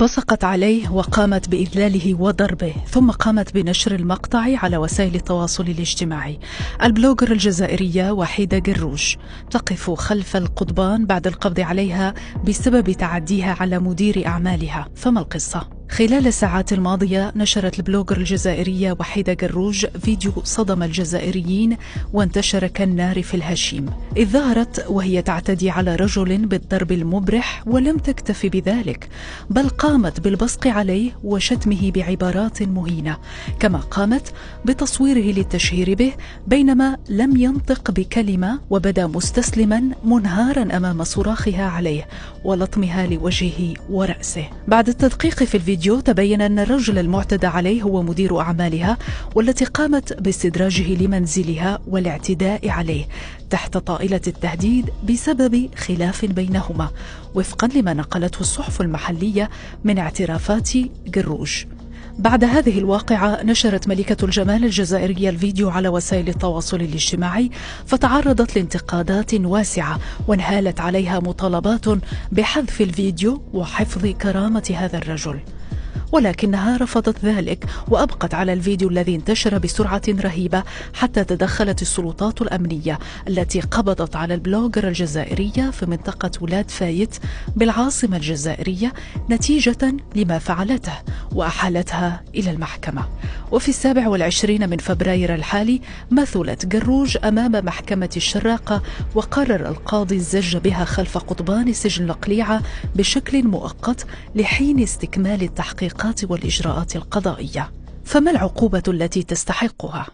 بصقت عليه وقامت بإذلاله وضربه، ثم قامت بنشر المقطع على وسائل التواصل الاجتماعي. البلوجر الجزائرية وحيدة قروج تقف خلف القضبان بعد القبض عليها بسبب تعديها على مدير أعمالها. فما القصة؟ خلال الساعات الماضية نشرت البلوجر الجزائرية وحيدة قروج فيديو صدم الجزائريين وانتشر كالنار في الهشيم، إذ ظهرت وهي تعتدي على رجل بالضرب المبرح، ولم تكتفي بذلك بل قامت بالبصق عليه وشتمه بعبارات مهينة، كما قامت بتصويره للتشهير به بينما لم ينطق بكلمة، وبدا مستسلما منهارا أمام صراخها عليه ولطمها لوجهه ورأسه. بعد التدقيق في الفيديو تبين أن الرجل المعتدى عليه هو مدير أعمالها، والتي قامت باستدراجه لمنزلها والاعتداء عليه تحت طائلة التهديد بسبب خلاف بينهما، وفقا لما نقلته الصحف المحلية من اعترافات قروج. بعد هذه الواقعة نشرت ملكة الجمال الجزائرية الفيديو على وسائل التواصل الاجتماعي، فتعرضت لانتقادات واسعة وانهالت عليها مطالبات بحذف الفيديو وحفظ كرامة هذا الرجل، ولكنها رفضت ذلك وأبقت على الفيديو الذي انتشر بسرعة رهيبة حتى تدخلت السلطات الأمنية التي قبضت على البلوجر الجزائرية في منطقة ولاد فايت بالعاصمة الجزائرية نتيجة لما فعلته، وأحالتها إلى المحكمة. وفي 27 من فبراير الحالي مثلت قروج أمام محكمة الشراقة، وقرر القاضي الزج بها خلف قضبان سجن القليعة بشكل مؤقت لحين استكمال التحقيقات والإجراءات القضائية. فما العقوبة التي تستحقها؟